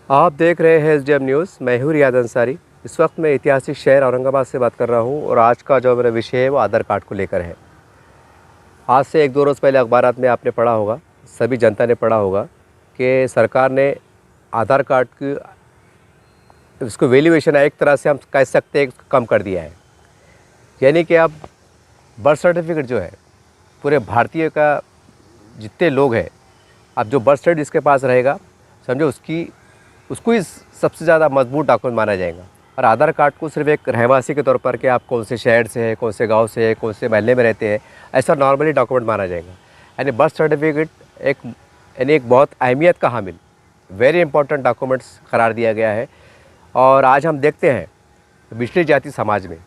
आप देख रहे हैं एसडीएम न्यूज़। मैं हूँ रियाद अंसारी। इस वक्त मैं ऐतिहासिक शहर औरंगाबाद से बात कर रहा हूँ और आज का जो मेरा विषय है वो आधार कार्ड को लेकर है। आज से एक दो रोज़ पहले अखबारात में आपने पढ़ा होगा, सभी जनता ने पढ़ा होगा कि सरकार ने आधार कार्ड की इसको वैल्यूएशन एक तरह से हम कह सकते हैं कम कर दिया है। यानी कि अब बर्थ सर्टिफिकेट जो है पूरे भारतीय का जितने लोग हैं, अब जो बर्थ सर्टिफिकेट जिसके पास रहेगा समझो उसको ही सबसे ज़्यादा मजबूत डॉक्यूमेंट माना जाएगा। और आधार कार्ड को सिर्फ एक रहवासी के तौर पर कि आप कौन से शहर से हैं, कौन से गांव से हैं, कौन से महल्ले में रहते हैं, ऐसा नॉर्मली डॉक्यूमेंट माना जाएगा। यानी बर्थ सर्टिफिकेट एक बहुत अहमियत का हामिल वेरी इंपॉर्टेंट डॉक्यूमेंट्स करार दिया गया है। और आज हम देखते हैं पिछड़ी जाति समाज में,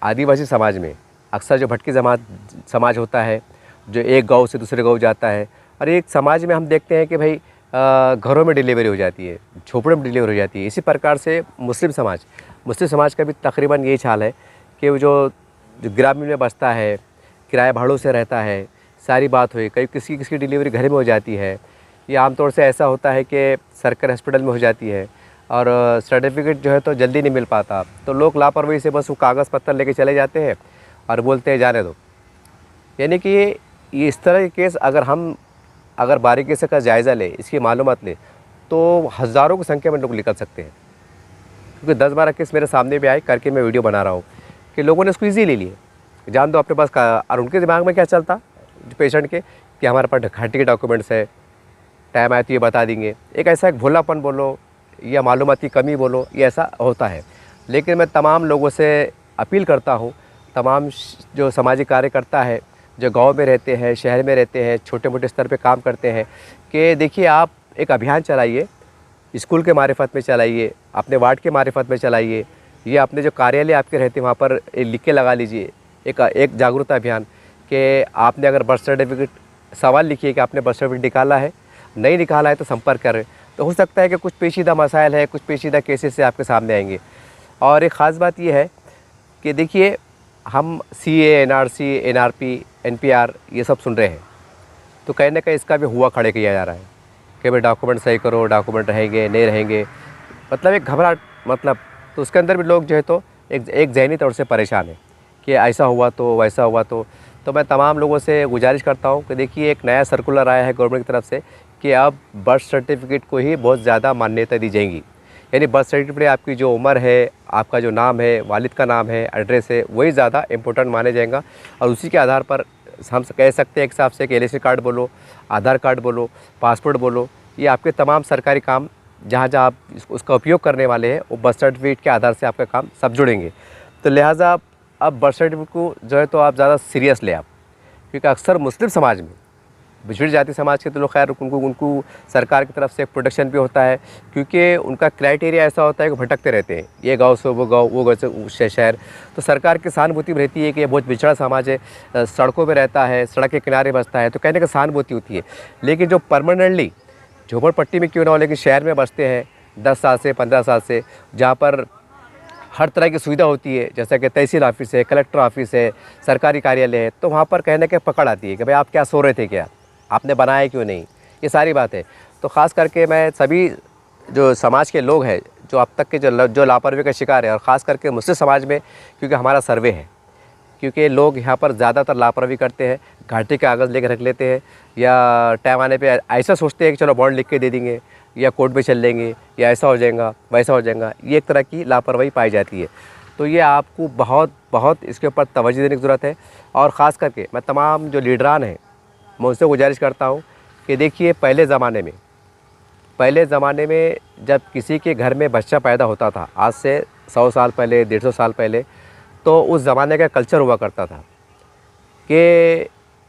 आदिवासी समाज में अक्सर जो भटकी समाज होता है, जो एक गाँव से दूसरे गाँव जाता है, और एक समाज में हम देखते हैं कि भाई घरों में डिलीवरी हो जाती है, झोपड़ों में डिलीवरी हो जाती है। इसी प्रकार से मुस्लिम समाज का भी तकरीबन यही हाल है कि वो जो ग्रामीण में बसता है, किराए भाड़ों से रहता है, सारी बात हुई, कई किसी डिलीवरी घर में हो जाती है। ये आमतौर से ऐसा होता है कि सरकारी हॉस्पिटल में हो जाती है और सर्टिफिकेट जो है तो जल्दी नहीं मिल पाता, तो लोग लापरवाही से बस वो कागज़ पत्तर लेके चले जाते हैं और बोलते हैं जाने दो। यानी कि ये इस तरह के केस अगर बारीकी से का जायज़ा ले, इसकी मालूमात ले, तो हज़ारों की संख्या में लोग निकल सकते हैं। क्योंकि 10-12 केस मेरे सामने भी आए करके मैं वीडियो बना रहा हूँ कि लोगों ने इसको ईजी ले लिए, जान दो अपने पास का। और उनके दिमाग में क्या चलता पेशेंट के कि हमारे पास घाटी के डॉक्यूमेंट्स है, टाइम आए तो ये बता देंगे। एक ऐसा एक भोलापन बोलो या मालूमात की कमी बोलो, ये ऐसा होता है। लेकिन मैं तमाम लोगों से अपील करता हूँ, तमाम जो सामाजिक कार्यकर्ता है, जो गांव में रहते हैं, शहर में रहते हैं, छोटे मोटे स्तर पे काम करते हैं, कि देखिए आप एक अभियान चलाइए, स्कूल के मारिफत में चलाइए, अपने वार्ड के मारिफत में चलाइए, या अपने जो कार्यालय आपके रहते हैं वहाँ पर लिख के लगा लीजिए एक जागरूकता अभियान कि आपने अगर बर्थ सर्टिफिकेट सवाल लिखिए कि आपने बर्थ सर्टिफिकेट निकाला है, नहीं निकाला है तो संपर्क करें। तो हो सकता है कि कुछ पेचीदा मसाइल है, कुछ पेचीदा केसेस से आपके सामने आएंगे। और एक ख़ास बात यह है कि देखिए हम सीए, एनआरसी, एनआरपी, एनपीआर ये सब सुन रहे हैं, तो कहीं ना कहीं इसका भी हुआ खड़े किया जा रहा है कि भाई डॉक्यूमेंट सही करो, डॉक्यूमेंट रहेंगे नहीं रहेंगे, मतलब एक घबराहट, मतलब तो उसके अंदर भी लोग जो है तो एक ज़हनी तौर से परेशान है कि ऐसा हुआ तो वैसा हुआ तो मैं तमाम लोगों से गुजारिश करता हूँ कि देखिए एक नया सर्कुलर आया है गवर्नमेंट की तरफ से कि अब बर्थ सर्टिफिकेट को ही बहुत ज़्यादा मान्यता दी जाएगी। यानी बर्थ सर्टिफिकेट आपकी जो उम्र है, आपका जो नाम है, वालिद का नाम है, एड्रेस है, वही ज़्यादा इंपॉर्टेंट माने जाएगा। और उसी के आधार पर हम कह सकते हैं एक हिसाब से कि एलआईसी कार्ड बोलो, आधार कार्ड बोलो, पासपोर्ट बोलो, ये आपके तमाम सरकारी काम जहाँ आप उसका उपयोग करने वाले हैं वो बर्थ सर्टिफिकेट के आधार से आपका काम सब जुड़ेंगे। तो लिहाजा अब बर्थ सर्टिफिकेट को जो है तो आप ज़्यादा सीरियस लें आप, क्योंकि अक्सर मुस्लिम समाज में, पिछड़ी जाति समाज के तो लोग खैर उनको सरकार की तरफ से एक प्रोटेक्शन भी होता है, क्योंकि उनका क्राइटेरिया ऐसा होता है कि भटकते रहते हैं, ये गांव से वो गांव, वो गाँव से वो शहर। तो सरकार की सहानुभूति रहती है कि ये बहुत पिछड़ा समाज है, सड़कों पे रहता है, सड़क के किनारे बसता है, तो कहने का सहानुभूति होती है। लेकिन जो परमानेंटली झोपड़पट्टी में क्यों ना हो लेकिन शहर में बसते हैं 10 साल से 15 साल से, जहाँ पर हर तरह की सुविधा होती है, जैसा कि तहसील ऑफिस है, कलेक्टर ऑफिस है, सरकारी कार्यालय है, तो वहाँ पर कहने के पकड़ आती है कि भाई आप क्या सो रहे थे, क्या आपने बनाया क्यों नहीं, ये सारी बात है। तो ख़ास करके मैं सभी जो समाज के लोग हैं जो अब तक के जो लापरवाही का शिकार है, और ख़ास करके मुस्लिम समाज में, क्योंकि हमारा सर्वे है, क्योंकि लोग यहाँ पर ज़्यादातर लापरवाही करते हैं, घाटी के कागज़ लेकर रख लेते हैं, या टाइम आने पे ऐसा सोचते हैं कि चलो बॉन्ड लिख के दे देंगे या कोर्ट में चल लेंगे या ऐसा हो जाएगा वैसा हो जाएगा, ये एक तरह की लापरवाही पाई जाती है। तो ये आपको बहुत इसके ऊपर तवज्जो देने की ज़रूरत है। और ख़ास करके मैं तमाम जो लीडरान हैं मैं उससे गुजारिश करता हूँ कि देखिए पहले ज़माने में जब किसी के घर में बच्चा पैदा होता था, आज से 100 साल पहले, 150 साल पहले, तो उस ज़माने का कल्चर हुआ करता था कि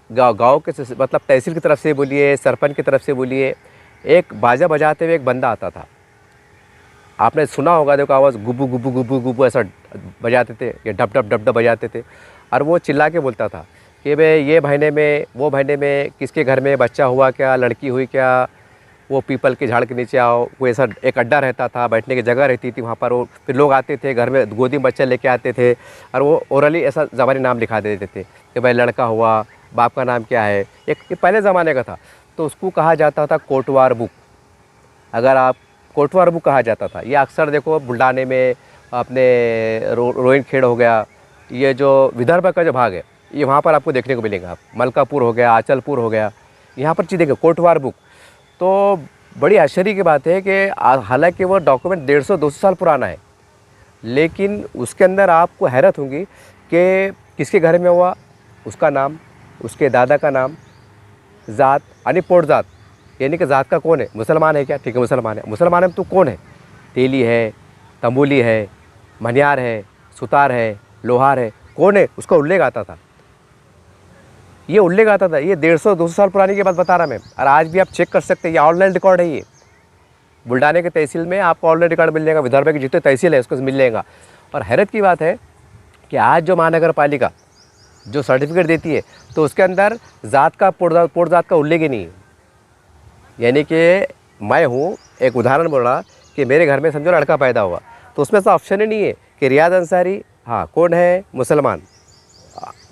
गाँव के मतलब तहसील की तरफ से बोलिए, सरपंच की तरफ से बोलिए, एक बाजा बजाते हुए एक बंदा आता था। आपने सुना होगा, देखो आवाज़ गुब्बू गुब्बू गुब्बू गुब्बू ऐसा बजाते थे, या डब डब डब डब बजाते थे, और वो चिल्ला के बोलता था कि भाई ये महीने में वो महीने में किसके घर में बच्चा हुआ क्या, लड़की हुई क्या, वो पीपल के झाड़ के नीचे आओ। वो ऐसा एक अड्डा रहता था, बैठने की जगह रहती थी वहाँ पर, वो फिर लोग आते थे घर में, गोदी में बच्चा लेके आते थे, और वो ओरली ऐसा ज़बानी नाम लिखा देते थे कि भाई लड़का हुआ, बाप का नाम क्या है। ये पहले ज़माने का था, तो उसको कहा जाता था कोटवार बुक। अगर आप कोटवार बुक कहा जाता था। ये अक्सर देखो बुल्ढाने में अपने रोहिणखेड़ हो गया, ये जो विदर्भ का जो भाग है ये वहाँ पर आपको देखने को मिलेगा। आप मलकापुर हो गया, आचलपुर हो गया, यहाँ पर चीज़ देखें कोटवार बुक। तो बड़ी आश्चर्य की बात है कि हालांकि वो डॉक्यूमेंट 150-200 साल पुराना है, लेकिन उसके अंदर आपको हैरत होगी कि किसके घर में हुआ, उसका नाम, उसके दादा का नाम, ज़ात यानी पोटजात, यानी कि ज़ात का कौन है, मुसलमान है क्या, ठीक है मुसलमान है, मुसलमान में तो कौन है, तेली है, तंबोली है, मनियार है, सुतार है, लोहार है, कौन है, उसका उल्लेख आता था। ये उल्लेख आता था, ये 150-200 साल पुरानी की बात बता रहा मैं। और आज भी आप चेक कर सकते हैं, ये ऑनलाइन रिकॉर्ड है। ये बुल्ढाने के तहसील में आपको ऑनलाइन रिकॉर्ड मिल जाएगा, विदर्भ के जितने तहसील है उसको मिल जाएगा। और हैरत की बात है कि आज जो महानगर पालिका जो सर्टिफिकेट देती है तो उसके अंदर ज़ात का पोटजात का उल्लेख ही नहीं है। यानी कि मैं हूँ, एक उदाहरण बोल रहा कि मेरे घर में समझो लड़का पैदा हुआ तो उसमें तो ऑप्शन ही नहीं है कि रियाज अंसारी, हाँ कौन है, मुसलमान,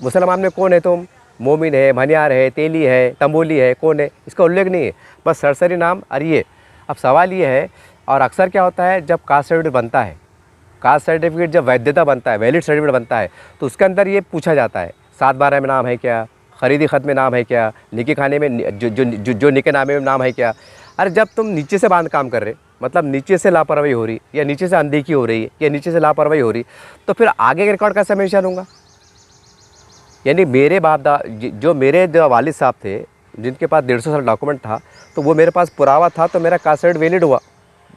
मुसलमान में कौन है तुम, मोमिन है, मनियार है, तेली है, तंबोली है, कौन है, इसका उल्लेख नहीं है, बस सरसरी नाम। और ये अब सवाल ये है, और अक्सर क्या होता है जब कास्ट सर्टिफिकेट बनता है, कास्ट सर्टिफिकेट जब वैधता बनता है, वैलिड सर्टिफिकेट बनता है, तो उसके अंदर ये पूछा जाता है 7/12 में नाम है क्या, खरीदी खत में नाम है क्या, निकी खाने में जो निके नामे में नाम है क्या। अरे जब तुम नीचे से बांध काम कर रहे, मतलब नीचे से लापरवाही हो रही, या नीचे से अनदेखी हो रही है, या नीचे से लापरवाही हो रही, तो फिर आगे के रिकॉर्ड कैसे मेंशन होगा। यानी मेरे जो मेरे वालिद साहब थे जिनके पास 150 साल डॉक्यूमेंट था, तो वो मेरे पास पुरावा था, तो मेरा कास्ट सर्टिफिकेट वैलिड हुआ।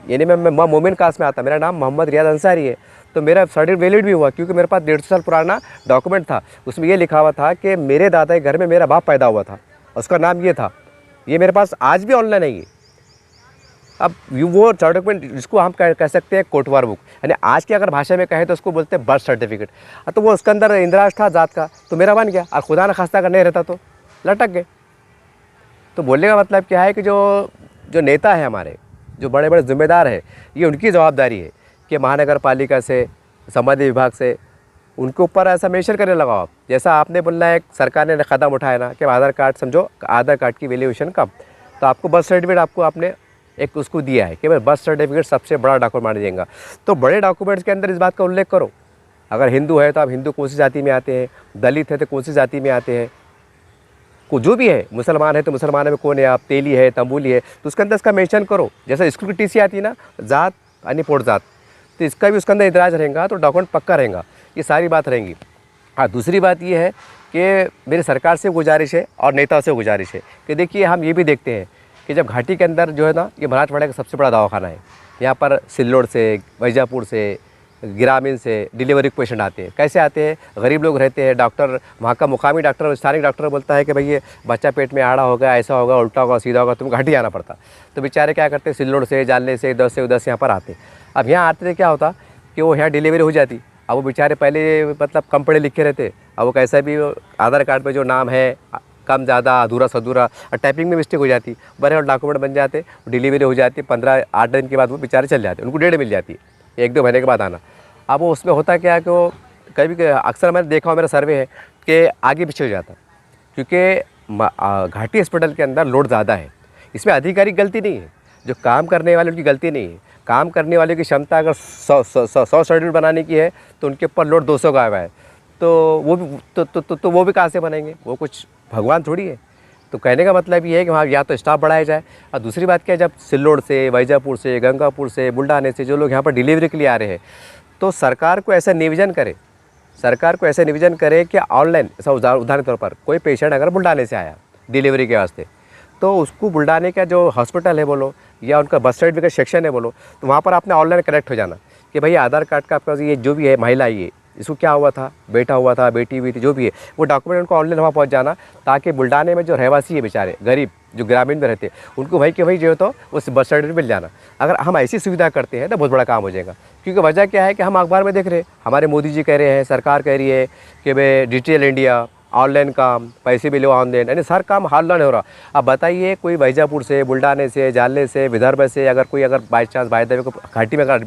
यानी मैं मोमिन कास्ट में आता, मेरा नाम मोहम्मद रियाज अंसारी है, तो मेरा सर्टिफिकेट वैलिड भी हुआ क्योंकि मेरे पास 150 साल पुराना डॉक्यूमेंट था। उसमें ये लिखा हुआ था कि मेरे दादा के घर में मेरा बाप पैदा हुआ था, उसका नाम ये था। ये मेरे पास आज भी ऑनलाइन है ये। अब वो डॉक्यूमेंट जिसको हम कह सकते हैं कोटवार बुक, यानी आज की अगर भाषा में कहें तो उसको बोलते हैं बर्थ सर्टिफिकेट। तो वो उसके अंदर इंद्राज था जात का, तो मेरा बन गया, और खुदा न खास्ता अगर नहीं रहता तो लटक गए। तो बोलने का मतलब क्या है कि जो नेता है हमारे, जो बड़े बड़े जिम्मेदार हैं, ये उनकी जवाबदारी है कि महानगर पालिका से, संबंधित विभाग से उनके ऊपर ऐसा मेंशन करने लगाओ आप। जैसा आपने बोलना है सरकार ने कदम उठाया ना कि आधार कार्ड, समझो आधार कार्ड की वैल्यूएशन कम, तो आपको बर्थ सर्टिफिकेट आपको आपने एक उसको दिया है कि भाई बर्थ सर्टिफिकेट सबसे बड़ा डॉक्यूमेंट माना जाएगा। तो बड़े डॉक्यूमेंट्स के अंदर इस बात का उल्लेख करो। अगर हिंदू है तो आप हिंदू कौन सी जाति में आते हैं, दलित है तो कौन सी जाति में आते हैं, को जो भी है, मुसलमान है तो मुसलमान में कौन है आप, तेली है, तंबोली है, तो उसके अंदर इसका मेंशन करो। जैसा स्कूल की टीसी आती है ना, जात यानी पोटजात, तो इसका भी उसके अंदर इतराज रहेगा तो डॉक्यूमेंट पक्का रहेगा। ये सारी बात रहेंगी। हाँ, दूसरी बात ये है कि मेरी सरकार से गुजारिश है और नेताओं से गुजारिश है कि देखिए हम ये भी देखते हैं कि जब घाटी के अंदर जो है ना, ये मराठवाड़ा का सबसे बड़ा दवाखाना है, यहाँ पर सिल्लोड से, वैजापुर से, ग्रामीण से डिलीवरी पेशेंट आते हैं। कैसे आते हैं, गरीब लोग रहते हैं, डॉक्टर वहाँ का मुकामी डॉक्टर, स्थानिक डॉक्टर बोलता है कि भाई ये बच्चा पेट में आड़ा होगा, ऐसा होगा, उल्टा होगा, सीधा होगा, तुमको घाटी आना पड़ता। तो बेचारे क्या करते हैं, सिल्लोड से, जालने से, इधर से उधर से यहाँ पर आते। अब यहाँ आते थे क्या होता कि वो यहाँ डिलीवरी हो जाती। अब वो बेचारे पहले मतलब कम पढ़े लिखे रहते, अब वो कैसा भी आधार कार्ड पर जो नाम है कम ज़्यादा, अधूरा सधूरा, और टाइपिंग में मिस्टेक हो जाती, बड़े और डॉक्यूमेंट बन जाते, डिलीवरी हो जाती, 15-8 दिन के बाद वो बेचारे चल जाते, उनको डेट मिल जाती है 1-2 महीने के बाद आना। अब वो उसमें होता क्या है कि वो कभी अक्सर मैंने देखा हो, मेरा सर्वे है कि आगे पीछे हो जाता, क्योंकि घाटी हॉस्पिटल के अंदर लोड ज़्यादा है। इसमें अधिकारी की गलती नहीं है, जो काम करने वाले उनकी गलती नहीं है। काम करने वाले की क्षमता अगर 100 सर्टिफिकेट बनाने की है तो उनके ऊपर लोड 200 का आया है, तो वो भी तो वो भी कहाँ से बनेंगे, वो कुछ भगवान थोड़ी है। तो कहने का मतलब ये है कि वहाँ या तो स्टाफ बढ़ाया जाए। और दूसरी बात क्या है, जब सिल्लोड से, वैजापुर से, गंगापुर से, बुल्ढाने से जो लोग यहाँ पर डिलीवरी के लिए आ रहे हैं, तो सरकार को ऐसा निवेदन करे, सरकार को ऐसा निवेदन करे कि ऑनलाइन, ऐसा उदाहरण तौर पर कोई पेशेंट अगर बुल्ढाने से आया डिलीवरी के वास्ते, तो उसको बुल्ढाने का जो हॉस्पिटल है बोलो, या उनका बर्थ सर्टिफिकेट सेक्शन है बोलो, तो वहाँ पर आपने ऑनलाइन कनेक्ट हो जाना कि भाई आधार कार्ड का आपका ये जो भी है, महिला ये इसको क्या हुआ था, बेटा हुआ था, बेटी हुई थी, जो भी है वो डॉक्यूमेंट उनको ऑनलाइन वहाँ पहुँच जाना, ताकि बुल्ढाने में जो रहवासी है बेचारे गरीब जो ग्रामीण में रहते हैं उनको भाई कि भाई जो है तो उस बर्थ सर्टिफिकेट मिल जाना। अगर हम ऐसी सुविधा करते हैं तो बहुत बड़ा काम हो जाएगा। क्योंकि वजह क्या है कि हम अखबार में देख रहे हैं, हमारे मोदी जी कह रहे हैं, सरकार कह रही है कि भाई डिजिटल इंडिया, ऑनलाइन काम, पैसे भी लो ऑनलाइन, यानी हर काम ऑनलाइन हो रहा। अब बताइए कोई वैजापुर से, बुल्ढाने से, जालने से, विदर्भ से अगर कोई by chance by the way को घाटी में अगर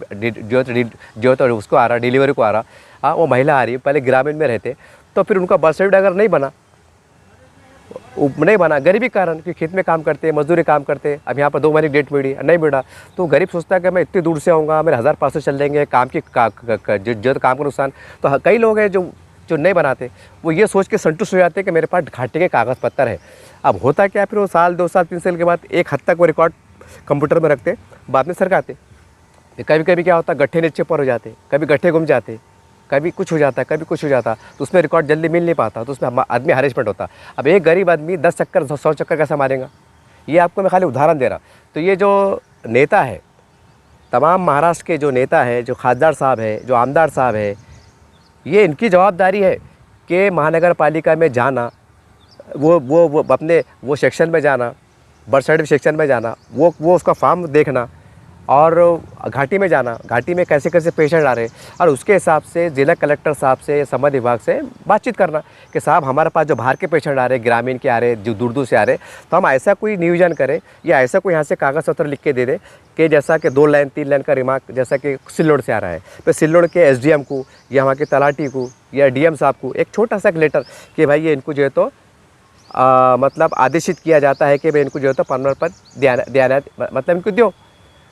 जो तो उसको आ रहा, डिलीवरी को आ रहा, वो महिला आ रही है, पहले ग्रामीण में रहते, तो फिर उनका बर्थ सर्टिफिकेट अगर नहीं बना, नहीं बना, गरीबी के कारण, कि खेत में काम करते, मजदूरी काम करते। अब यहाँ पर 2 महीने की डेट मिली, नहीं मिला, तो गरीब सोचता है कि मैं इतनी दूर से आऊँगा, मेरे 1000-500 चल जाएंगे, काम की जो काम का नुकसान। तो कई लोग हैं जो नहीं बनाते, वो ये सोच के संतुष्ट हो जाते हैं कि मेरे पास घाटे के कागज़ पत्तर है। अब होता क्या है, फिर वो साल 2 साल 3 साल के बाद एक हद तक वो रिकॉर्ड कंप्यूटर में रखते, बाद में सरकाते। कभी कभी क्या होता है, गट्ठे नीचे पर हो जाते, कभी गट्ठे गुम जाते, कभी कुछ हो जाता है, कभी कुछ हो जाता, तो उसमें रिकॉर्ड जल्दी मिल नहीं पाता, तो उसमें आदमी हरेसमेंट होता। अब एक गरीब आदमी 10 चक्कर 100 चक्कर कैसे मारेगा? ये आपको मैं खाली उदाहरण दे रहा। तो ये जो नेता है, तमाम महाराष्ट्र के जो नेता है, जो खासदार साहब है, जो आमदार साहब है, ये इनकी जवाबदारी है कि महानगर पालिका में जाना, वो अपने वो सेक्शन में जाना, बर्थ सर्टिफिकेट सेक्शन में जाना, वो उसका फॉर्म देखना, और घाटी में जाना, घाटी में कैसे कैसे पेशेंट आ रहे हैं, और उसके हिसाब से जिला कलेक्टर साहब से, संबंध विभाग से बातचीत करना कि साहब हमारे पास जो बाहर के पेशेंट आ रहे हैं, ग्रामीण के आ रहे हैं, जो दूर दूर से आ रहे हैं, तो हम ऐसा कोई नियोजन करें या ऐसा कोई यहाँ से कागज़ पत्र लिख के दे दें कि जैसा कि 2 लाइन 3 लाइन का रिमार्क, जैसा कि सिल्लोड से आ रहा है, तो सिल्लोड के SDM को या वहाँ के तलाटी को या DM साहब को एक छोटा सा लेटर कि भाई ये इनको जो है तो मतलब आदेशित किया जाता है कि भाई इनको जो है तो परमानेंट पर ध्यान मतलब इनको दो।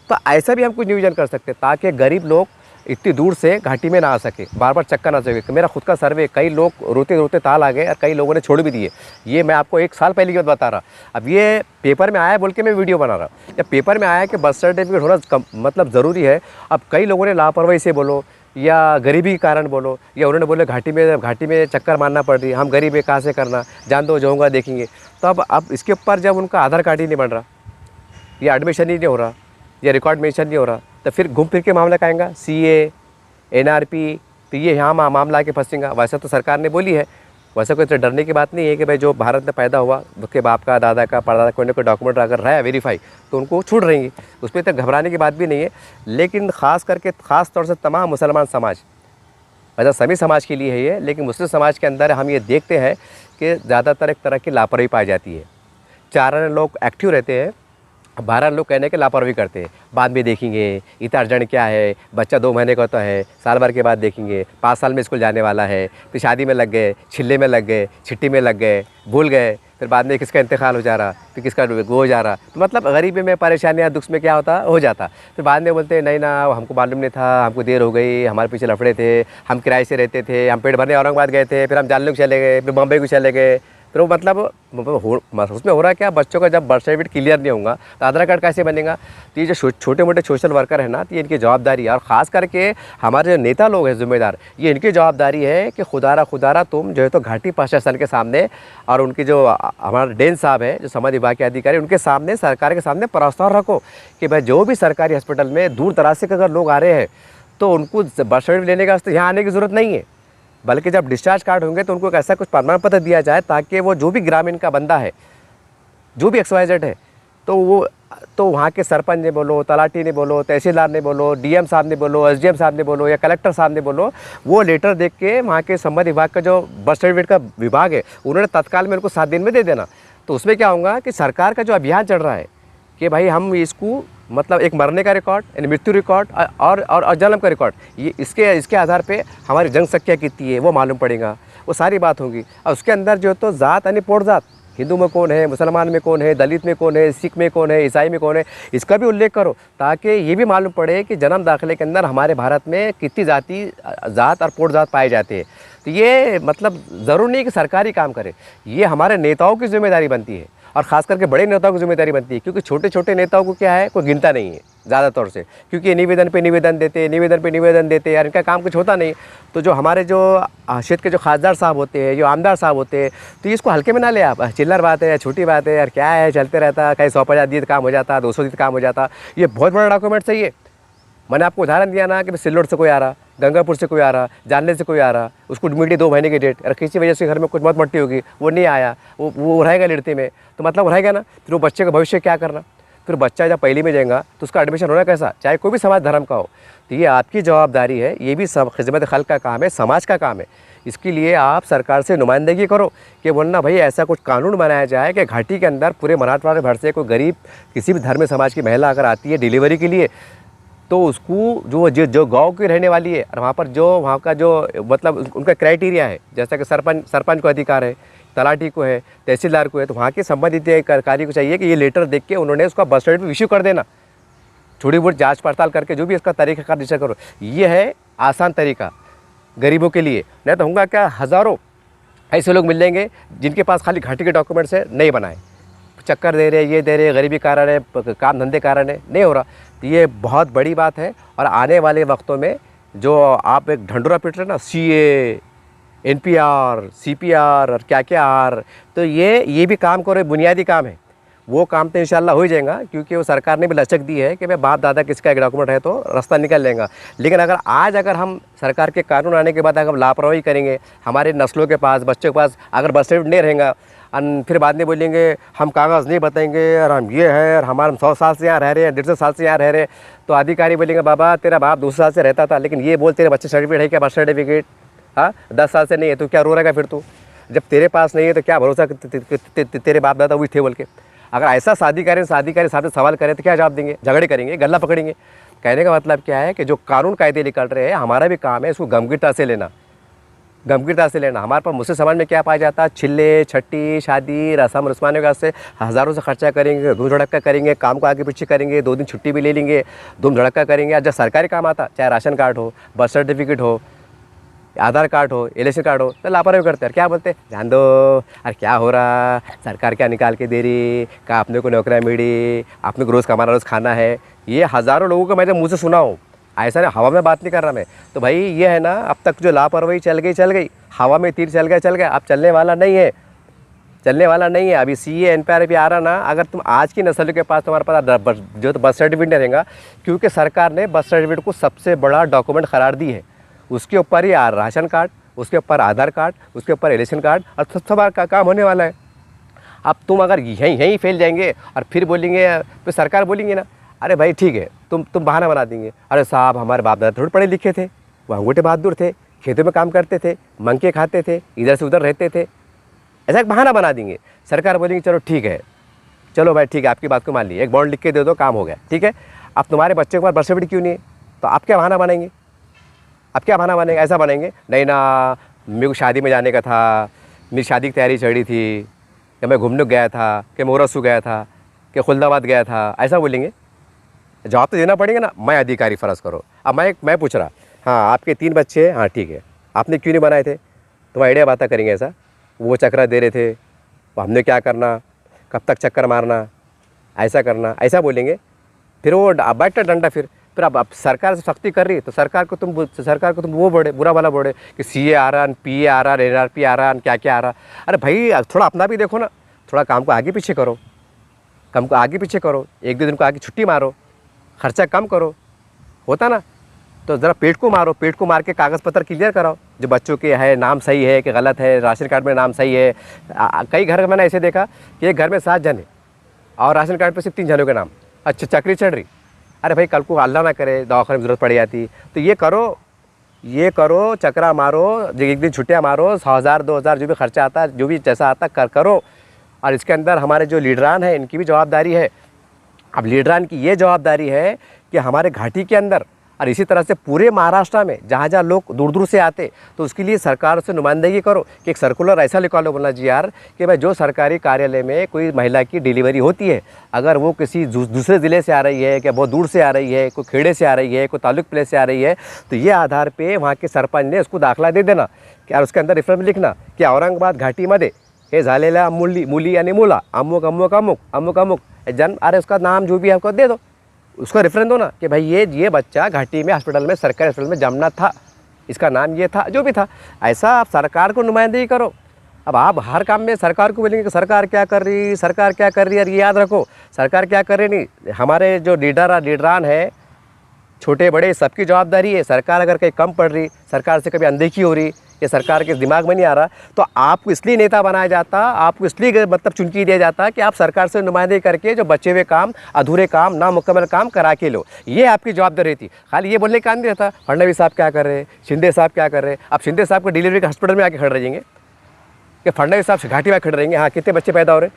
तो ऐसा भी हम कुछ नियोजन कर सकते हैं ताकि गरीब लोग इतनी दूर से घाटी में ना आ सके, बार बार चक्कर ना सके। मेरा खुद का सर्वे, कई लोग रोते रोते ताल आ गए और कई लोगों ने छोड़ भी दिए। ये मैं आपको 1 साल पहले की बात बता रहा। अब ये पेपर में आया बोल के मैं वीडियो बना रहा। जब पेपर में आया कि बर्थ सर्टिफिकेट होना मतलब ज़रूरी है, अब कई लोगों ने लापरवाही से बोलो या गरीबी के कारण बोलो, या उन्होंने बोले घाटी में चक्कर मारना पड़ रही है, हम गरीब है कहाँ से करना, जान दो जाऊँगा देखेंगे। तो अब इसके ऊपर जब उनका आधार कार्ड ही नहीं बन रहा, या एडमिशन ही नहीं हो रहा, या रिकॉर्ड मेंशन नहीं हो रहा, तो फिर घूम फिर के मामला का आएगा CA NRP, तो ये यहाँ मामला आके फंसेगा। वैसे तो सरकार ने बोली है, वैसे कोई तो डरने की बात नहीं है कि भाई जो भारत में पैदा हुआ, उसके बाप का, दादा का, परदादा कोई ना कोई डॉक्यूमेंट अगर रहा है वेरीफाई, तो उनको छूट रहेंगी, उसमें तो घबराने की बात भी नहीं है। लेकिन ख़ास तौर से तमाम मुसलमान समाज, वैसे सभी समाज के लिए है ये, लेकिन मुस्लिम समाज के अंदर हम ये देखते हैं कि ज़्यादातर एक तरह की लापरवाही पाई जाती है। 4 लोग एक्टिव रहते हैं, 12 लोग कहने के लापरवाही करते हैं, बाद में देखेंगे, इतना अर्जेंट क्या है, बच्चा 2 महीने का होता है, साल भर के बाद देखेंगे, 5 साल में स्कूल जाने वाला है, फिर शादी में लग गए, छिल्ले में लग गए, छिट्टी में लग गए, भूल गए, फिर बाद में किसका इंतकाल हो जा रहा, फिर किसका हो जा रहा। तो मतलब गरीबी में, परेशानियाँ, दुख में क्या होता हो जाता। फिर बाद में बोलते हैं नहीं ना, हमको मालूम नहीं था, हमको देर हो गई, हमारे पीछे लफड़े थे, हम किराए से रहते थे, हम पेट भरने औरंगाबाद गए थे, फिर हम जानने को चले गए, फिर बम्बई को चले गए। फिर वो मतलब उसमें हो रहा क्या, बच्चों का जब बर्थ सर्टिफिकेट क्लियर नहीं होगा तो आधार कार्ड कैसे बनेगा। तो ये जो छोटे मोटे सोशल वर्कर है ना, तो ये इनकी जवाबदारी है। और ख़ास करके हमारे जो नेता लोग हैं जिम्मेदार, ये इनकी जवाबदारी है कि खुदारा तुम जो है तो घाटी प्रशासन के सामने और उनकी जो हमारे डेन साहब है, जो समाज विभाग के अधिकारी, उनके सामने, सरकार के सामने प्रस्ताव रखो कि भाई जो भी सरकारी हॉस्पिटल में दूर दराज से अगर लोग आ रहे हैं तो उनको बर्थ सर्टिफिकेट लेने का वास्ते यहाँ आने की ज़रूरत नहीं है, बल्कि जब डिस्चार्ज कार्ड होंगे तो उनको एक ऐसा कुछ प्रमाण पत्र दिया जाए ताकि वो जो भी ग्रामीण का बंदा है, जो भी XYZ है, तो वहाँ के सरपंच ने बोलो, तलाटी ने बोलो, तहसीलदार ने बोलो, DM साहब ने बोलो, SDM साहब ने बोलो या कलेक्टर साहब ने बोलो, वो लेटर देख के वहाँ के संबंध विभाग का जो बर्थ सर्टिफिकेट का विभाग है, उन्होंने तत्काल में उनको 7 दिन में दे देना। तो उसमें क्या होगा कि सरकार का जो अभियान चल रहा है कि भाई हम इसको मतलब एक मरने का रिकॉर्ड, यानी मृत्यु रिकॉर्ड और जन्म का रिकॉर्ड, ये इसके आधार पे हमारी जनसंख्या कितनी है वो मालूम पड़ेगा, वो सारी बात होगी। और उसके अंदर जो तो जात यानी पोड़ जात, हिंदू में कौन है, मुसलमान में कौन है, दलित में कौन है, सिख में कौन है, ईसाई में कौन है, इसका भी उल्लेख करो ताकि ये भी मालूम पड़े कि जन्म दाखिले के अंदर हमारे भारत में कितनी जात और पोड़ जात पाए जाते हैं। तो ये मतलब ज़रूर नहीं कि सरकारी काम करे, ये हमारे नेताओं की जिम्मेदारी बनती है, और ख़ास करके बड़े नेताओं की जिम्मेदारी बनती है, क्योंकि छोटे छोटे नेताओं को क्या है, कोई गिनता नहीं है ज़्यादा तौर से, क्योंकि ये निवेदन पे निवेदन देते यार, इनका काम कुछ होता नहीं। तो जो हमारे जो क्षेत्र के जो खासदार साहब होते हैं, जो आमदार साहब होते हैं, तो इसको हल्के में ना ले आप, चिल्लर बात है या छोटी बात है यार, क्या है, चलते रहता, कहीं 100-50 दिए तो काम हो जाता, 200 दिए तो काम हो जाता। ये बहुत बड़ा डॉक्यूमेंट चाहिए। मैंने आपको उदाहरण दिया ना कि सिल्लोड से कोई आ रहा, गंगापुर से कोई आ रहा, जानने से कोई आ रहा, उसको मिली 2 महीने की डेट, और किसी वजह से घर में कुछ बहुत मट्टी होगी, वो नहीं आया, वो रहेगा लड़ते में, तो मतलब रहेगा ना। फिर वो बच्चे का भविष्य क्या करना, फिर बच्चा जब पहली में जाएगा तो उसका एडमिशन होना कैसा, चाहे कोई भी समाज धर्म का हो। तो ये आपकी जवाबदारी है, ये भी सब खिदमत खल्क का काम है, समाज का काम है। इसके लिए आप सरकार से नुमाइंदगी करो कि बोलना भाई ऐसा कुछ कानून बनाया जाए कि घाटी के अंदर पूरे मराठवाड़े भर से कोई गरीब किसी भी धर्म समाज की महिला अगर आती है डिलीवरी के लिए, तो उसको जो गांव की रहने वाली है और वहाँ का जो मतलब उनका क्राइटेरिया है, जैसा कि सरपंच को अधिकार है तलाटी को है, तहसीलदार को है, तो वहाँ के संबंधित अधिकारी को चाहिए कि ये लेटर देख के उन्होंने उसका बर्थ सर्टिफिकेट इशू कर देना। थोड़ी बहुत जांच पड़ताल करके जो भी इसका तरीक़ाकार निश्चय करो। ये है आसान तरीका गरीबों के लिए। नहीं तो होगा क्या, हज़ारों ऐसे लोग मिल जाएंगे जिनके पास खाली घाटी के डॉक्यूमेंट्स है, नहीं बनाए, चक्कर दे रहे, ये दे रहे, गरीबी कारण है, काम धंधे कारण है, नहीं हो रहा। तो ये बहुत बड़ी बात है। और आने वाले वक्तों में जो आप एक ढंढोरा पीट रहे ना, CA, NPR, CPR और क्या क्या आर, तो ये भी काम करो, बुनियादी काम है। वो काम तो इंशाल्लाह हो ही जाएगा, क्योंकि वो सरकार ने भी लचक दी है कि भाई बाप दादा किसका एक डॉक्यूमेंट है तो रास्ता निकल लेगा। लेकिन अगर हम सरकार के कानून आने के बाद अगर लापरवाही करेंगे, हमारे नस्लों के पास, बच्चों के पास अगर बर्थ सर्टिफिकेट नहीं रहेगा, फिर बाद में बोलेंगे हम कागज़ नहीं बताएंगे और हम ये है और हमारे 100 साल से यहाँ रह रहे हैं, 150 साल से यहाँ रह रहे हैं, तो अधिकारी बोलेंगे बाबा तेरा बाप 200 साल से रहता था, लेकिन ये बोल तेरे बच्चे सर्टिफिकेट है क्या, बर्थ सर्टिफिकेट, हाँ 10 साल से नहीं है, तो क्या रो रहेगा फिर तू? जब तेरे पास नहीं है तो क्या भरोसा तेरे बाप दादा वही थे बोल के। अगर ऐसा अधिकारी साथ सवाल करें तो क्या जवाब देंगे? झगड़े करेंगे, गला पकड़ेंगे। कहने का मतलब क्या है कि जो कानून कायदे निकल रहे हैं, हमारा भी काम है इसको गंभीरता से लेना, गंभीरता से लेना। हमारे पास मुस्लिम समाज में क्या पाया जाता है, छिल्ले छट्टी शादी रस्म रस्माने का से हज़ारों से खर्चा करेंगे, धूम धड़क्का करेंगे, काम को आगे पीछे करेंगे, 2 दिन छुट्टी भी ले लेंगे, धूम धड़क्का करेंगे। जब सरकारी काम आता, चाहे राशन कार्ड हो, बर्थ सर्टिफिकेट हो, आधार कार्ड हो, इलेक्शन कार्ड हो, तो लापरवाही करते हैं। क्या बोलते हैं, ध्यान दो, अरे क्या हो रहा, सरकार क्या निकाल के दे रही, क्या अपने को नौकरियाँ मिली, अपने को रोज़ कमाना रोज़ खाना है। ये हज़ारों लोगों को मैंने मुँह से सुना हूँ, ऐसा नहीं हवा में बात नहीं कर रहा मैं। तो भाई ये है ना, अब तक जो लापरवाही चल गई, हवा में तीर चल गया, अब चलने वाला नहीं है, चलने वाला नहीं है। अभी CA NPR भी आ रहा ना, अगर तुम आज की नस्ल के पास तुम्हारे पास जो तो बर्थ सर्टिफिकेट नहीं रहेगा, क्योंकि सरकार ने बर्थ सर्टिफिकेट को सबसे बड़ा डॉक्यूमेंट करार दी है। उसके ऊपर ही राशन कार्ड, उसके ऊपर आधार कार्ड, उसके ऊपर इलेक्शन कार्ड, और सब का काम होने वाला है। अब तुम अगर यहीं फेल जाएंगे और फिर बोलेंगे, तो सरकार बोलेंगे ना, अरे भाई ठीक है, तुम बहाना बना देंगे, अरे साहब हमारे बाप दादा थोड़े पढ़े लिखे थे, वो अंगूठे बहादुर थे, खेतों में काम करते थे, मंके खाते थे, इधर से उधर रहते थे, ऐसा एक बहाना बना देंगे। सरकार बोलेंगे चलो ठीक है, चलो भाई ठीक है, आपकी बात को मान ली, एक बॉन्ड लिख के दे दो, काम हो गया, ठीक है। अब तुम्हारे बच्चे के पास बर्थ सर्टिफिकेट क्यों नहीं है, तो आप क्या बहाना बनाएंगे? अब क्या बहाना बनेगा? ऐसा बनेंगे, नहीं ना मेरे को शादी में जाने का था, मेरी शादी की तैयारी चढ़ी थी, कि मैं घूमने गया था, कि मोरसू गया था, कि खुलदाबाद गया था, ऐसा बोलेंगे। जवाब तो देना पड़ेगा ना। मैं अधिकारी फ़र्ज़ करो, अब मैं पूछ रहा, हाँ आपके 3 बच्चे, हाँ ठीक है, आपने क्यों नहीं बनाए थे? तो आइडिया बातें करेंगे ऐसा, वो चक्कर दे रहे थे, तो हमने क्या करना, कब तक चक्कर मारना, ऐसा करना, ऐसा बोलेंगे। फिर वो बैठा डंडा। फिर अब सरकार से सख्ती कर रही है, तो सरकार को तुम वो बोले, बुरा वाला बोले कि CA आ रहा, PA आ रहा, NRP आ रहा, क्या क्या आ रहा। अरे भाई थोड़ा अपना भी देखो ना, थोड़ा काम को आगे पीछे करो, काम को आगे पीछे करो, 1-2 दिन को आगे छुट्टी मारो, खर्चा कम करो, होता ना। तो ज़रा पेट को मारो, पेट को मार के कागज़ पत्र क्लियर कराओ, जो बच्चों के है नाम सही है कि गलत है, राशन कार्ड में नाम सही है। कई घर में मैंने ऐसे देखा कि एक घर में 7 जन है और राशन कार्ड पे सिर्फ 3 जनों के नाम, अच्छा चक्री चढ़ रही। अरे भाई कल को अल्लाह ना करे दवाखाने में ज़रूरत पड़ जाती, तो ये करो, चक्रा मारो, जो 1 दिन छुट्टियाँ मारो, 1000-2000 जो भी खर्चा आता है, जो भी जैसा आता करो। और इसके अंदर हमारे जो लीडरान हैं, इनकी भी जवाबदारी है। अब लीडरान की ये जवाबदारी है कि हमारे घाटी के अंदर और इसी तरह से पूरे महाराष्ट्र में जहाँ जहाँ लोग दूर दूर से आते, तो उसके लिए सरकार से नुमाइंदगी करो कि एक सर्कुलर ऐसा निकालो, बोलना जी यार कि भाई जो सरकारी कार्यालय में कोई महिला की डिलीवरी होती है, अगर वो किसी दूसरे ज़िले से आ रही है, क्या बहुत दूर से आ रही है, कोई खेड़े से आ रही है, कोई तालुक प्लेस से आ रही है, तो ये आधार पर वहाँ के सरपंच ने उसको दाखला दे देना कि यार उसके अंदर रेफरेंस लिखना कि औरंगाबाद घाटीमध्ये हे झालेल्या मुली आणि मुला अमुक अमुक अमुक अमुक अमुक जन्म, अरे उसका नाम जो भी आपको दे दो, उसका रेफरेंस दो ना कि भाई ये बच्चा घाटी में हॉस्पिटल में, सरकारी हॉस्पिटल में जमना था, इसका नाम ये था, जो भी था। ऐसा आप सरकार को नुमाइंदगी करो। अब आप हर काम में सरकार को बोलेंगे कि सरकार क्या कर रही है, और ये याद रखो सरकार क्या कर रही नहीं, हमारे जो लीडरान है, छोटे बड़े सबकी जवाबदारी है। सरकार अगर कहीं कम पड़ रही, सरकार से कभी अनदेखी हो रही, ये सरकार के दिमाग में नहीं आ रहा, तो आपको इसलिए नेता बनाया जाता, आपको इसलिए मतलब चुनकी दिया जाता कि आप सरकार से नुमाइंदगी करके जो बचे हुए काम, अधूरे काम, नामुकम्मल काम करा के लो। ये आपकी जवाबदारी थी। खाली ये बोलने का काम नहीं रहता फडणवीस साहब क्या कर रहे हैं, शिंदे साहब क्या कर रहे हैं। अब शिंदे साहब को डिलीवरी के हॉस्पिटल में आके खड़े रहेंगे कि फडणवीस साहब घाटी में खड़े रहेंगे, हाँ कितने बच्चे पैदा हो रहे।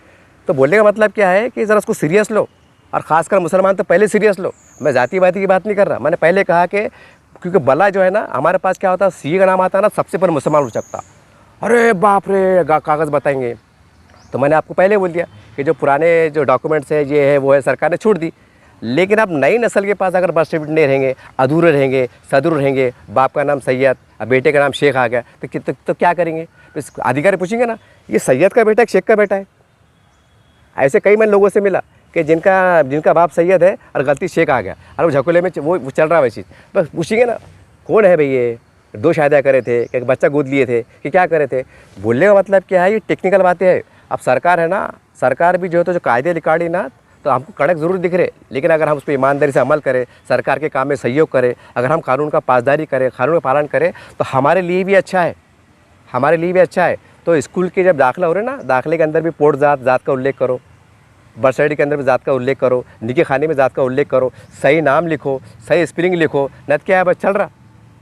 तो बोलने का मतलब क्या है कि ज़रा उसको सीरियस लो, और ख़ासकर मुसलमान तो पहले सीरियस लो। मैं जातिवादी की बात नहीं कर रहा, मैंने पहले कहा कि क्योंकि बला जो है ना, हमारे पास क्या होता है, CA का नाम आता है ना, सबसे पहले मुसलमान उठ सकता, अरे बाप रे, कागज़ बताएंगे। तो मैंने आपको पहले बोल दिया कि जो पुराने जो डॉक्यूमेंट्स है, ये है वो है, सरकार ने छूट दी। लेकिन अब नई नस्ल के पास अगर बर्थ सर्टिफिकेट नहीं रहेंगे, अधूरे रहेंगे, सदुर रहेंगे, बाप का नाम सैयद, अब बेटे का नाम शेख आ गया, तो क्या करेंगे? तो अधिकारी पूछेंगे ना, ये सैयद का बेटा है, शेख का बेटा है? ऐसे कई मैंने लोगों से मिला कि जिनका बाप सैयद है और गलती शेख आ गया, और वो झकोले में वो चल रहा है वही चीज़। बस पूछेंगे ना, कौन है भाई ये, 2 शादियाँ करे थे, एक बच्चा गोद लिए थे, कि क्या करे थे? बोलने का मतलब क्या है, ये टेक्निकल बातें हैं। अब सरकार है ना, सरकार भी जो है तो जो कायदे निकाली ना, तो हमको कड़क ज़रूर दिख रहे, लेकिन अगर हम उस पर ईमानदारी से अमल करें, सरकार के काम में सहयोग करें, अगर हम कानून का पासदारी करें, कानून का पालन करें, तो हमारे लिए भी अच्छा है, हमारे लिए भी अच्छा है। तो स्कूल के जब दाखिला हो रहे ना, दाखिले के अंदर भी पोट जात का उल्लेख करो, बर्थ सर्टिफिकेट के अंदर भी जात का उल्लेख करो, निकी खाने में जात का उल्लेख करो, सही नाम लिखो, सही स्पेलिंग लिखो। न क्या है, बस चल रहा,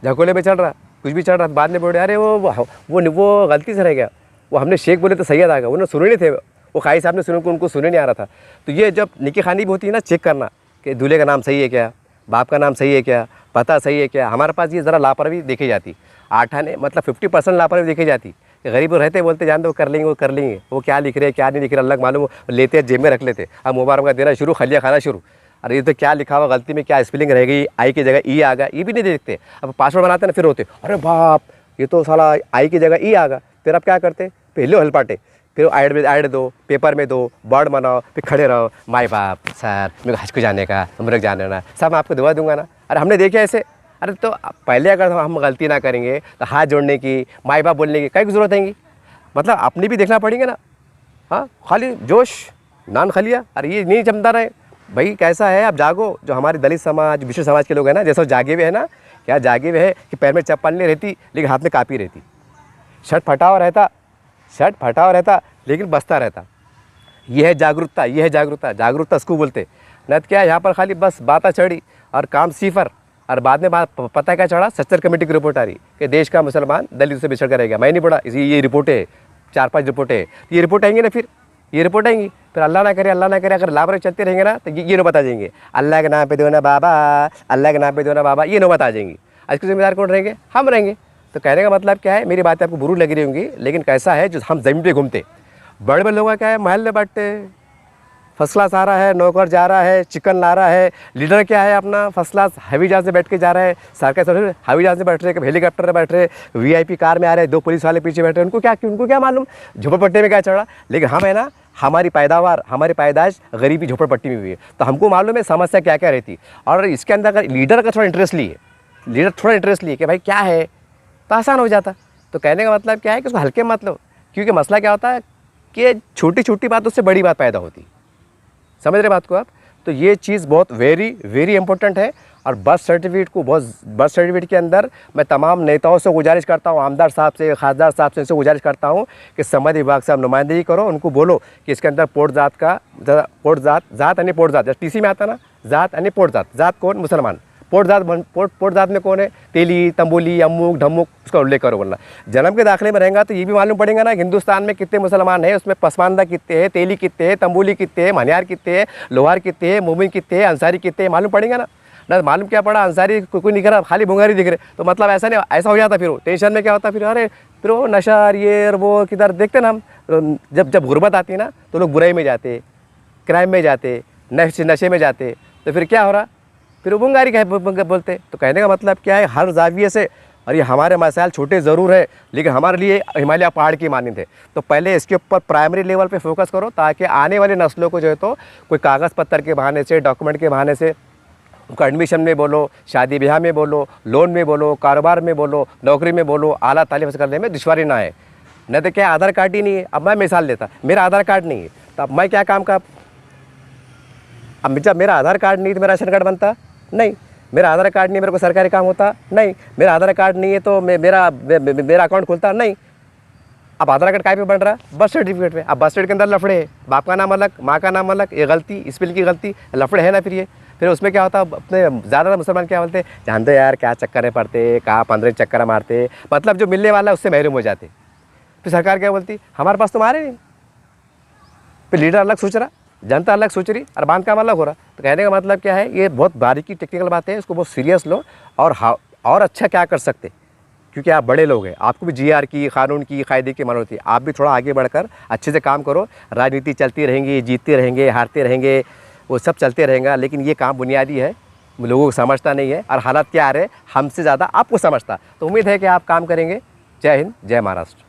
झकोले में चल रहा, कुछ भी चल रहा, बाद में बोले अरे वो गलती से रह गया, वो हमने शेख बोले तो सैयद आ गया, उन्होंने सुने नहीं थे, वो खाई साहब ने सुने, उनको सुने नहीं आ रहा था। तो ये जब निकी खानी भी होती है ना, चेक करना कि दूल्हे का नाम सही है क्या, बाप का नाम सही है क्या, पता सही है क्या। हमारे पास ये ज़रा लापरवाही देखी जाती, 8 आने मतलब 50% लापरवाही देखी जाती। गरीब रहते बोलते जान दो कर लेंगे, वो क्या लिख रहे हैं क्या नहीं लिख रहे अल्लाह मालूम, लेते जेब में रख लेते। अब मुबारक का देना शुरू, खलिया खाना शुरू, अरे ये तो क्या लिखा हुआ, गलती में क्या स्पेलिंग रह गई, आई की जगह ई आ गया, ये भी नहीं देखते। अब पासवर्ड बनाते ना, फिर होते अरे बाप ये तो साला आई की जगह ई आ गया। फिर आप क्या करते, पहले हल पाटे, फिर ऐड दो, पेपर में दो, बर्ड बनाओ, फिर खड़े रहो, माई बाप सर मेरे को हज को जाने का, उम्र जाने ना, सब मैं आपको दुआ दूंगा ना। अरे हमने देखे ऐसे। अरे तो पहले अगर हम गलती ना करेंगे तो हाथ जोड़ने की, माई बाप बोलने की कई ज़रूरत है? मतलब अपनी भी देखना पड़ेगा ना। हाँ, खाली जोश नान खलिया, अरे ये नहीं जमता रहे भाई। कैसा है, आप जागो। जो हमारे दलित समाज, विश्व समाज के लोग हैं ना, जैसे जागे हुए है ना, क्या जागे हुए है कि पैर में चप्पल नहीं रहती लेकिन हाथ में कापी रहती, शर्ट फटा हुआ रहता लेकिन बसता रहता। ये है जागरूकता, ये है जागरूकता। जागरूकता इसको बोलते। न तो क्या यहाँ पर खाली बस बातें चढ़ी और काम सिफर, और बाद में बात पता क्या चढ़ा, सच्चर कमेटी की रिपोर्ट आ रही कि देश का मुसलमान दलित से बिछड़ कर रहेगा। मैं नहीं पढ़ा, ये रिपोर्टें 4-5 रिपोर्टें, ये रिपोर्ट आएंगी ना, फिर ये रिपोर्ट आएंगी, फिर अल्लाह ना करे अगर लापरवाही चलते रहेंगे ना, तो ये नो बता जाएंगे अल्लाह के नाम पे दो ना बाबा, अल्लाह के नाम पे दो ना बाबा, ये नो बता जाएंगी। आज के जिम्मेदार कौन रहेंगे? हम रहेंगे। तो कहने का मतलब क्या है, मेरी बातें आपको बुरी लग रही होंगी, लेकिन कैसा है, जो हम ज़मीन पे घूमते, बड़े बड़े लोगों का क्या है, महल में बैठते, फर्स्ट क्लास आ रहा है, नौकर जा रहा है, चिकन ला रहा है, लीडर क्या है अपना फर्स्ट क्लास हवाई जहाज़ में बैठ के जा रहा है, सरकार हवाई जहाज़ में बैठ रहे, कभी हेलीकॉप्टर में बैठ रहे, वीआईपी कार में आ रहे हैं, 2 पुलिस वाले पीछे बैठे, उनको क्या मालूम झोपड़पट्टी में क्या चढ़ा। लेकिन हम है ना, हमारी पैदावार, हमारी पैदाइश गरीबी झोपड़पट्टी में हुई है, तो हमको मालूम है समस्या क्या क्या रहती। और इसके अंदर अगर लीडर का थोड़ा इंटरेस्ट लिए कि भाई क्या है, तो आसान हो जाता। तो कहने का मतलब क्या है कि उसको हल्के मत लो, क्योंकि मसला क्या होता है कि छोटी छोटी बातों से बड़ी बात पैदा होती। समझ रहे बात को आप? तो ये चीज़ बहुत वेरी इंपॉर्टेंट है। और बर्थ सर्टिफिकेट के अंदर मैं तमाम नेताओं से गुजारिश करता हूँ, आमदार साहब से, खासदार साहब से, इनसे गुजारिश करता हूँ कि संबंधित विभाग से आप नुमाइंदगी करो, उनको बोलो कि इसके अंदर जात यानी पोट जात, जैसे टीसी में आता ना, जात यानी पोट जात। जात कौन? मुसलमान। पोट जात में कौन है? तेली, तंबोली, अमुक ढमुक, उसका उल्लेख करो। वरना जन्म के दाखिले में रहेगा तो ये भी मालूम पड़ेगा ना, हिंदुस्तान में कितने मुसलमान हैं, उसमें पसमानदा कितने हैं, तेली कितने हैं, तंबोली कितने हैं, मनियार कितने हैं, लोहार कितने हैं, मोमिन कितने हैं, अंसारी कितने हैं, मालूम पड़ेगा ना। मालूम क्या पड़ा, अंसारी कोई नहीं करा, खाली भुंगारी दिख रहे, तो मतलब ऐसा नहीं, ऐसा हो जाता। फिर वो टेंशन में क्या होता, फिर अरे फिर वो नशा ये और वो किधर देखते ना हम, जब गुर्बत आती है ना तो लोग बुराई में जाते, क्राइम में जाते, नशे में जाते, तो फिर क्या हो रहा, फिर वो बुंगारी बोलते। तो कहने का मतलब क्या है, हर जाविये से, और ये हमारे मसाइल छोटे ज़रूर है लेकिन हमारे लिए हिमालय पहाड़ की मानंद है। तो पहले इसके ऊपर प्राइमरी लेवल पे फोकस करो, ताकि आने वाली नस्लों को जो है तो कोई कागज़ पत्तर के बहाने से, डॉक्यूमेंट के बहाने से, उनको एडमिशन में बोलो, शादी ब्याह में बोलो, लोन में बोलो, कारोबार में बोलो, नौकरी में बोलो, आला तालीम हासिल करने में दुश्वारी ना है। नहीं तो क्या, आधार कार्ड ही नहीं है। अब मैं मिसाल देता, मेरा आधार कार्ड नहीं है तो अब मैं क्या काम का, अब जब मेरा आधार कार्ड नहीं तो मेरा राशन कार्ड बनता नहीं, मेरा आधार कार्ड नहीं मेरे को सरकारी काम होता नहीं, मेरा आधार कार्ड नहीं है तो मेरा अकाउंट खुलता नहीं। अब आधार कार्ड काय पे बन रहा है? बर्थ सर्टिफिकेट पे। अब बर्थ सर्टिफिकेट के अंदर लफड़े है, बाप का नाम अलग, माँ का नाम अलग, ये गलती, स्पेल की गलती, लफड़े है ना। फिर उसमें क्या होता, अपने ज़्यादातर मुसलमान क्या बोलते, जानते यार क्या चक्कर में पड़ते, कहाँ 15 चक्कर मारते, मतलब जो मिलने वाला है उससे महरूम हो जाते। फिर सरकार क्या बोलती, हमारे पास तो मारे नहीं। फिर लीडर अलग सोच रहा, जनता अलग सोच रही, और बांध काम अलग हो रहा। तो कहने का मतलब क्या है, ये बहुत बारीकी टेक्निकल बात है, इसको बहुत सीरियस लो। और अच्छा क्या कर सकते, क्योंकि आप बड़े लोग हैं, आपको भी जीआर की, कानून की, कायदे की मालूम होती है। आप भी थोड़ा आगे बढ़कर अच्छे से काम करो। राजनीति चलती रहेंगी, जीतते रहेंगे, हारते रहेंगे, वो सब चलते रहेगा, लेकिन ये काम बुनियादी है, लोगों को समझता नहीं है, और हालात क्या आ रहे हैं हमसे ज़्यादा आपको समझता। तो उम्मीद है कि आप काम करेंगे। जय हिंद, जय महाराष्ट्र।